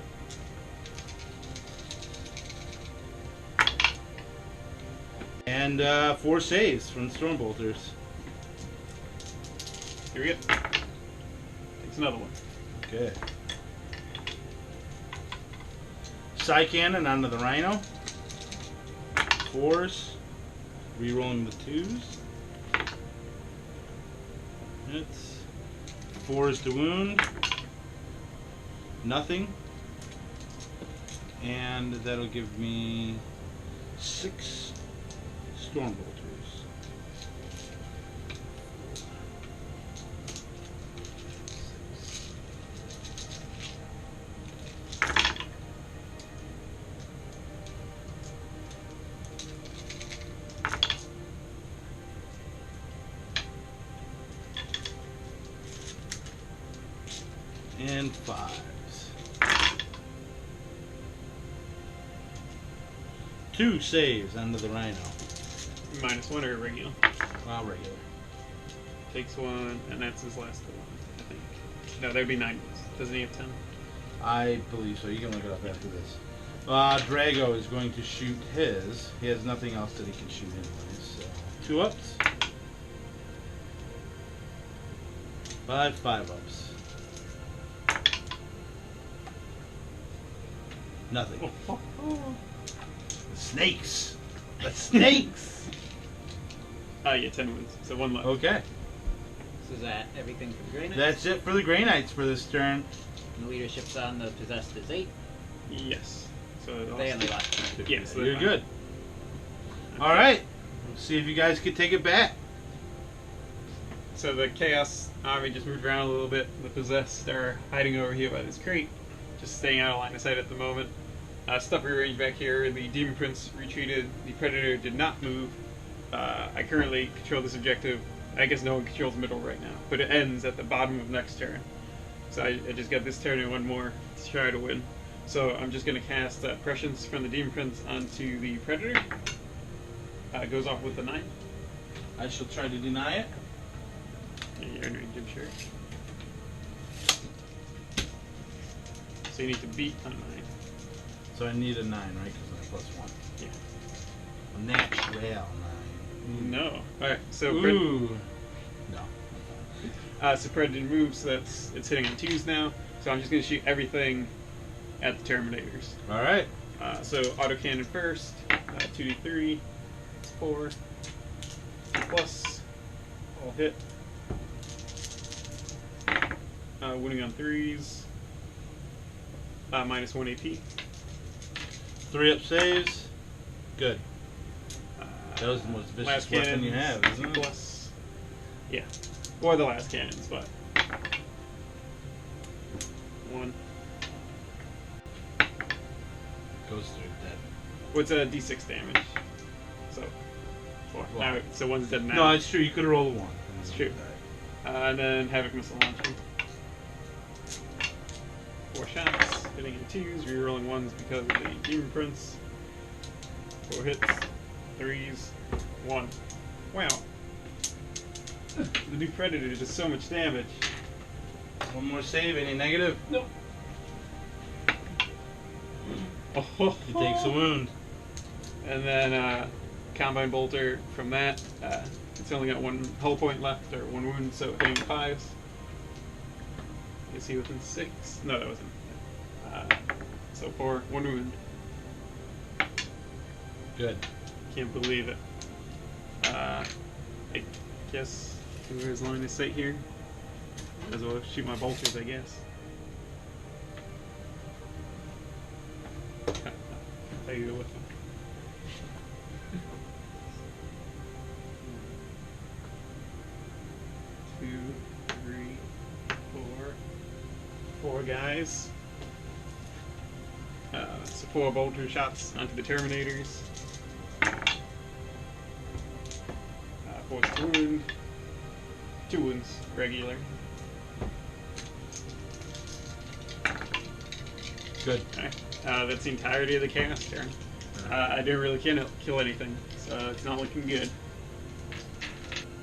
And 4 saves from the Storm Bolters. Here we go. Takes another one. Okay. Psy Cannon onto the Rhino. 4s. Rerolling the 2s. Hits. 4s to wound. Nothing. And that'll give me 6 Storm Bolters. And 5s. 2 saves under the Rhino. -1 or regular. Well, regular. Takes 1, and that's his last one, I think. No, there'd be 9 wounds. Doesn't he have 10? I believe so. You can look it up after this. Drago is going to shoot his. He has nothing else that he can shoot anyways. So 2 ups. 5 ups. Nothing. The snakes. The snakes. Yeah, 10 wounds. So 1 left. Okay. So is that everything for the Grey Knights? That's it for the Grey Knights for this turn. And the leadership's on the possessed is 8. Yes. So it They also- only lost 2. Yeah, so You're they're fine. good. All right. Let's see if you guys can take it back. So the Chaos Army just moved around a little bit. The Possessed are hiding over here by this crate, just staying out of line of sight at the moment. Stuff rearranged back here. The Demon Prince retreated. The Predator did not move. I currently control this objective. I guess no one controls middle right now, but it ends at the bottom of next turn. So I just got this turn and one more to try to win. So I'm just going to cast Prescience from the Demon Prince onto the Predator. It goes off with the 9. I shall try to deny it. Yeah, you're in range, I'm sure. So you need to beat on 9. So I need a 9, right? Because I'm +1. Yeah. A natural 9. No. Alright, so Ooh. No. So Predator moves, so it's hitting on 2s now. So I'm just going to shoot everything at the Terminators. All right. So autocannon first, 2d3, it's 4, 2 plus, all hit. Winning on 3s, -1 AP. 3 up saves. Good. That was the most vicious Last weapon cannon, you have, isn't it? Plus, yeah, or the last cannons, but 1. Goes through dead. What's a d6 damage? So 4. Wow. Now, so 1's dead now. No, it's true. You could roll a 1. It's true. And then Havoc Missile Launcher. 4 shots, hitting in 2s, rerolling 1s because of the Demon Prince. 4 hits, 3s, 1. Wow. The new Predator does so much damage. One more save. Any negative? Nope. Oh, He takes a wound. And then Combine Bolter from that. It's only got 1 hull point left, or 1 wound, so hitting 5s. Is he within 6? No, that wasn't. So 4, 1 wound. Good. Can't believe it. I guess whoever's line of sight here. Might as well shoot my bolters, I guess. How you go with them? Two, 3, 4 guys. So 4 bolter shots onto the Terminators. 4's wound. 2 wounds, regular. Good. Okay. That's the entirety of the chaos turn. I didn't really kill anything, so it's not looking good.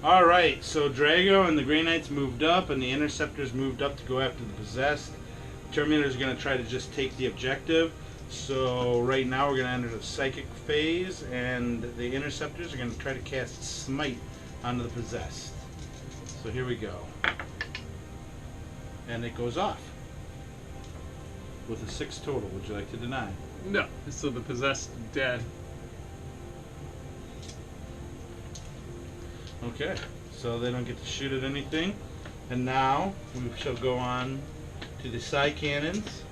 All right. So Drago and the Grey Knights moved up, and the Interceptors moved up to go after the possessed. Terminator's going to try to just take the objective. So right now we're going to enter the psychic phase, and the Interceptors are going to try to cast Smite onto the possessed. So here we go. And it goes off with a 6 total. Would you like to deny? No. So the possessed dead. Okay. So they don't get to shoot at anything. And now we shall go on to the Psy Cannons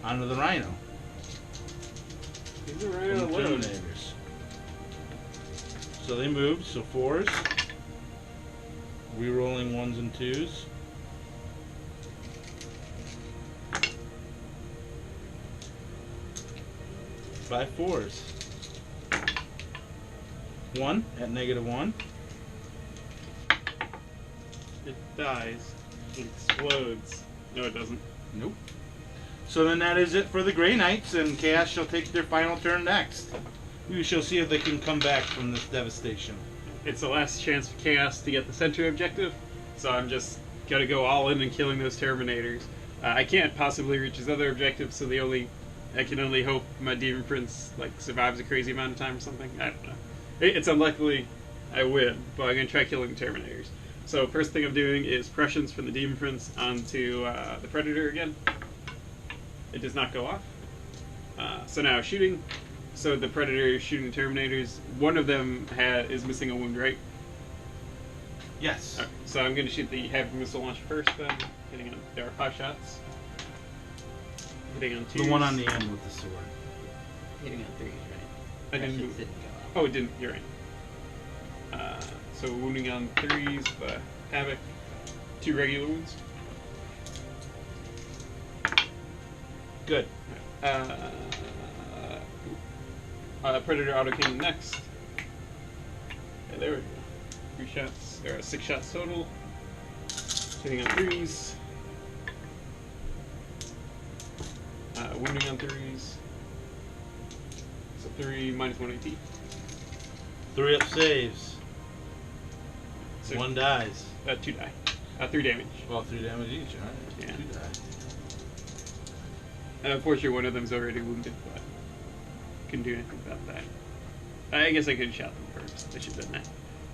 onto the Rhino. These are From right the on load. Terminators. So they moved, so 4s. Rerolling 1s and 2s. 5 4s. 1 at -1. It dies. It explodes. No, it doesn't. Nope. So then that is it for the Grey Knights, and Chaos shall take their final turn next. We shall see if they can come back from this devastation. It's the last chance for Chaos to get the center objective, so I'm just gonna go all in and killing those Terminators. I can't possibly reach his other objectives, so I can only hope my Demon Prince survives a crazy amount of time or something. I don't know. It's unlikely I win, but I'm gonna try killing the Terminators. So first thing I'm doing is Prescience from the Demon Prince onto the Predator again. It does not go off. So now shooting. So the Predator is shooting the Terminators. One of them is missing a wound, right? Yes. Alright, so I'm going to shoot the Havoc Missile Launcher first then. Hitting on, there are 5 shots. Hitting on 2. The one on the end with the sword. Hitting on 3s, right? I didn't That move. didn't go off. Oh, it didn't. You're right. So wounding on 3s, but Havoc. 2 regular wounds. Good. Predator autocannon next. Yeah, there we go. 3 shots, or 6 shots total. Hitting on 3s. Wounding on 3s. So 3 minus 1 AP. 3 up saves. So, 1 dies. 2 die. 3 damage. Well, 3 damage each. Alright. Yeah. 2 die. Unfortunately, one of them's already wounded, but couldn't do anything about that. I guess I could have shot them first. I should have done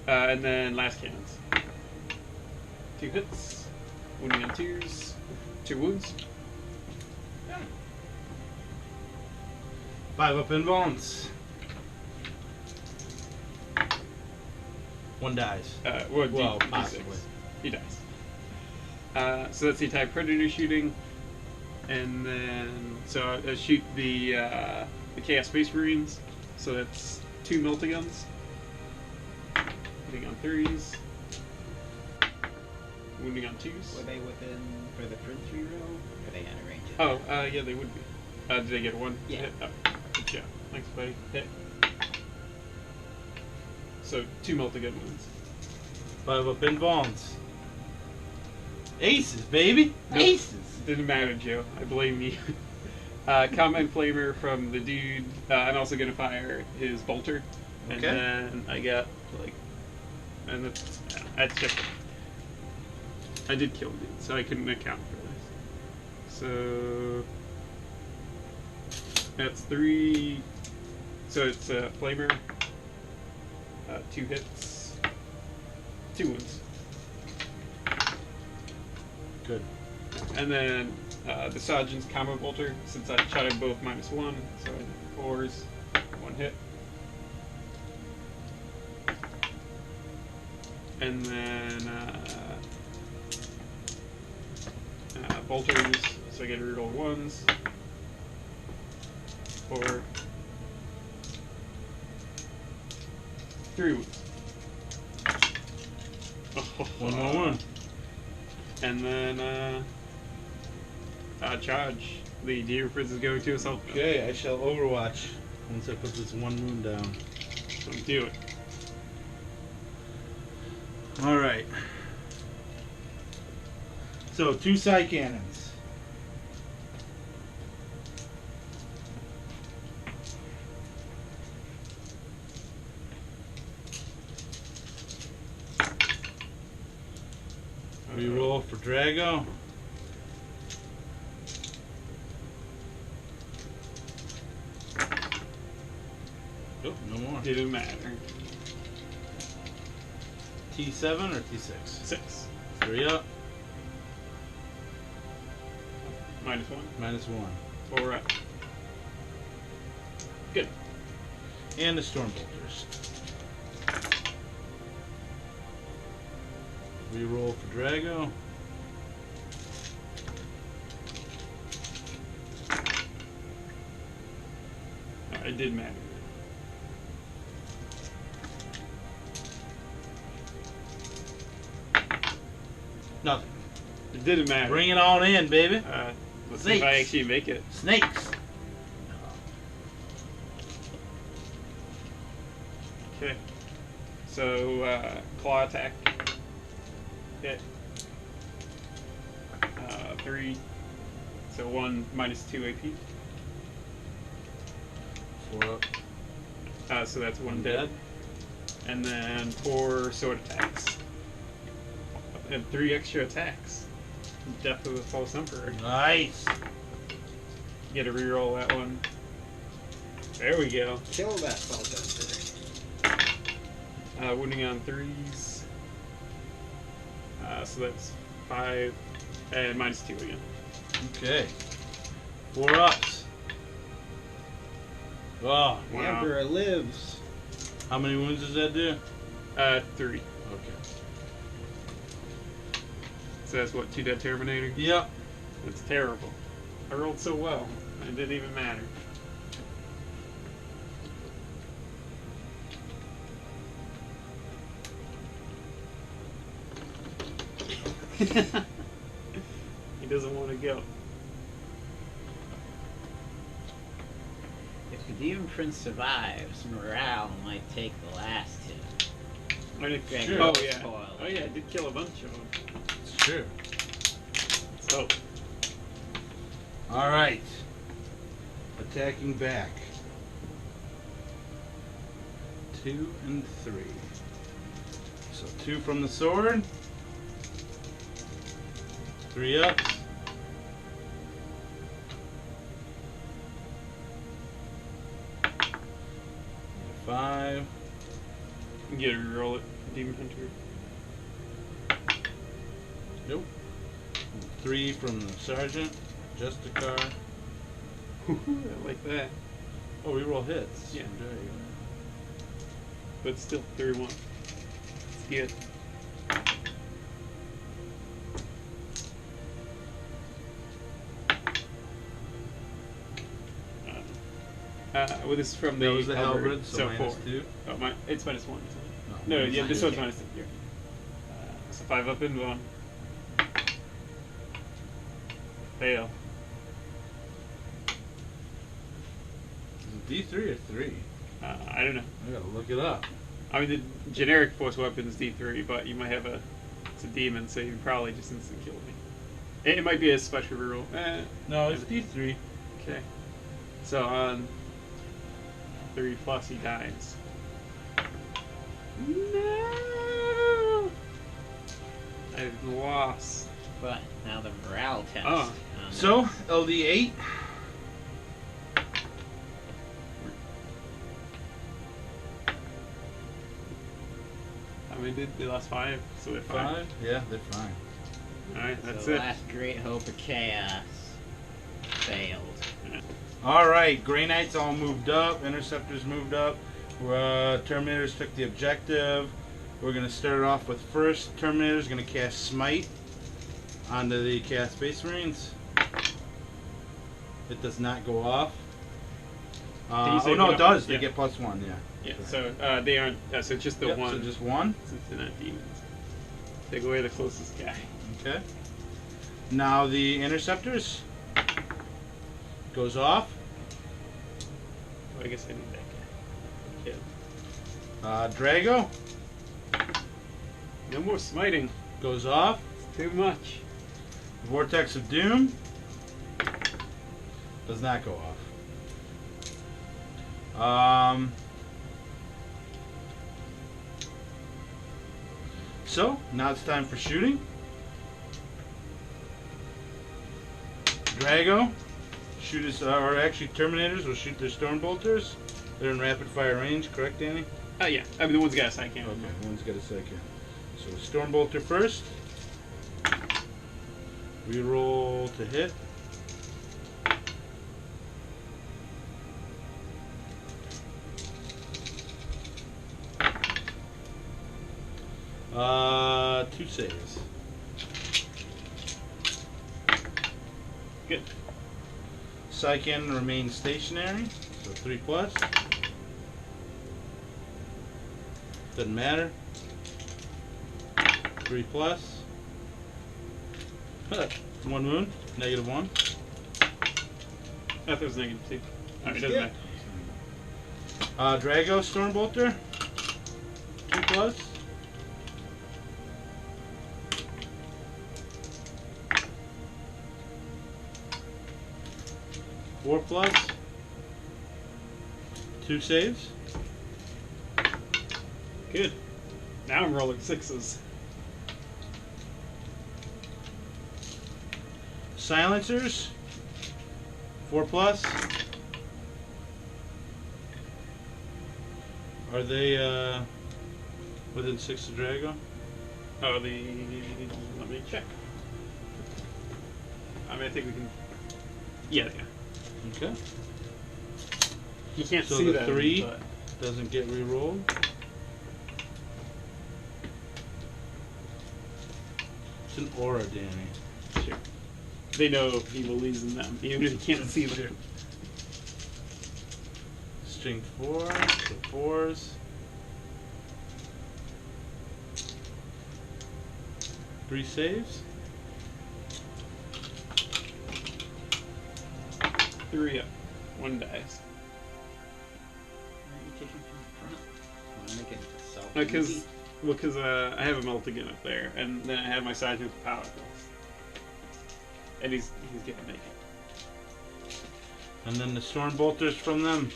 that. And then last cannons. 2 hits. Wounding on 2s. 2 wounds. 5 up invulns. 1 dies. Well, possibly. He dies. So that's the attack predator shooting. And then, so I shoot the Chaos Space Marines. So that's 2 multi-guns. Hitting on 3s. Wounding on 2s. Were they within for the first reroll? Or are they out of range? Oh, yeah, they would be. Did they get 1? Yeah. Hit? Oh, good job. Thanks, buddy. Hit. So 2 multi-gun wounds. 5 up invulns. Aces, baby! Nope. Aces! Didn't matter, Joe. I blame you. Combat Flamer from the dude. I'm also going to fire his bolter. And Okay. then I got, like... And that's just... I did kill the dude, so I couldn't account for this. So... That's 3... So it's Flamer. 2 hits. 2 wounds. Good. And then the Sergeant's Combo Bolter, since I shot at both -1, so I did 4s, 1 hit. And then Bolters, so I get reroll 1s. 4. 3 wounds. 1 more wound. And then, charge. The Deer Frizz is going to assault. Okay, I shall overwatch once I put this 1 wound down. So do it. Alright. So, 2 side cannons. Reroll for Drago. Oh, no more. Didn't matter. T7 or T6? 6. 3 up, -1. -1. 4 up. Good. And the Stormbolters. Reroll for Drago. It did matter. Nothing. It didn't matter. Bring it on in, baby. Let's see if I Snakes. actually make it. Snakes. Okay. So, claw attack. Hit. 3. So 1 -2 AP. 4 up. So that's 1 dead. And then 4 sword attacks. And 3 extra attacks. Death of the False Emperor. Nice. Get a reroll that one. There we go. Kill that false emperor. Wounding on 3s. So that's 5 and -2 again. Okay. 4 ups. Oh, The Wow. emperor lives. how many wounds does that do? 3. Okay. So that's what, 2 dead Terminator? Yep. That's terrible. I rolled so well. It didn't even matter. He doesn't want to go. If the demon prince survives, morale might take the last hit. Sure. Oh yeah. Spoiler. Oh yeah, I did kill a bunch of them. Sure. So, All right. attacking back. 2 and 3. So 2 from the sword. 3 ups. 5. You get to roll it, Demon Hunter. Nope. 3 from the sergeant. Just a car. I like that. Oh, we roll hits. Yeah. There you But still, 31. It's good. Well, this is from go. the That was the halberd, so so minus 4. 2. Oh, it's -1, isn't it? No, No, minus yeah, this 2. one's -2. Yeah. So 5 up and 1. Fail. Is it D3 or 3? I don't know. I gotta look it up. I mean, the generic force weapon is D3, but you might have it's a demon, so you probably just instant kill me. It might be a special reroll. No, it's D3. Okay. So on 3 plus, he dies. No! I've lost. But now the morale test. Oh. So, LD8. I mean, they lost 5, so they're fine. 5? Yeah, they're fine. Alright, that's the it. last great hope of chaos failed. Alright, Grey Knights all moved up. Interceptors moved up. Terminators took the objective. We're going to start off with first. Terminator's going to cast Smite onto the Chaos Space Marines. It does not go off. Did you say Oh no, one it up? does. They Yeah. get +1, yeah. Yeah, so they aren't. So it's just the Yep, one. so just 1. Since they're not demons. Take away the closest guy. Okay. Now the Interceptors goes off. Oh, I guess I need that guy. Yeah. Drago No more smiting. goes off. It's too much. Vortex of Doom does not go off. So now it's time for shooting. Drago shoot his, or actually Terminators will shoot their Stormbolters. They're in rapid fire range, correct, Danny? Yeah. I mean, the one's got a side cannon. Okay, one's got a second. So Stormbolter first. Reroll to hit. Two saves. Good. Psycannon remains stationary, so 3 plus. Doesn't matter. 3 plus. One wound, -1. I thought it was -2. Alright, doesn't Yeah. matter. Drago Stormbolter, 2 plus. Four plus. 2 saves. Good. Now I'm rolling 6s. Silencers, 4 plus. Are they within 6 of Drago? Oh, let me check. I mean, I think we can. Yeah. Okay. You can't So see the that. 3 but- doesn't get re-rolled. It's an aura, Danny. Sure. They know he believes in them, even if he can't see them. Strength 4, so 4s. 3 saves. 3 up. 1 dies. Because I have a multigun up there, and then I have my sergeant with power cross. And he's gonna make it. And then the storm bolters from them.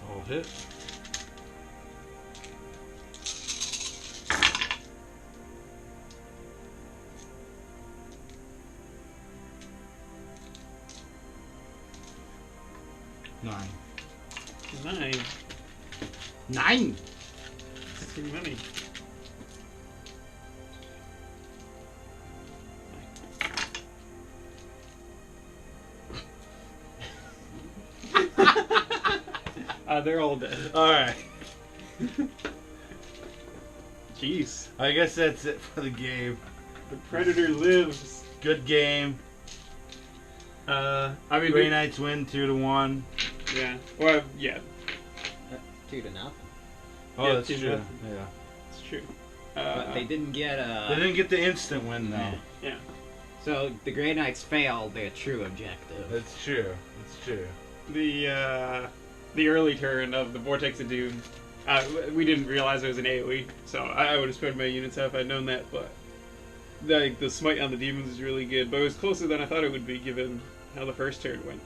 All hit. Nine. 9. 9! That's too many. They're all dead. Alright. Jeez. I guess that's it for the game. The Predator lives. Good game. I mean, Grey Knights win 2-1. yeah. Well, yeah, 2-0. Oh, Yeah, that's 2-0. true. Yeah. it's true. But they didn't get They didn't get the instant win, though. Yeah. Yeah. So the Grey Knights failed their true objective. That's true. That's true. The early turn of the Vortex of Doom, we didn't realize it was an AoE, so I would have spread my units out if I'd known that, but the smite on the demons is really good, but it was closer than I thought it would be given how the first turn went.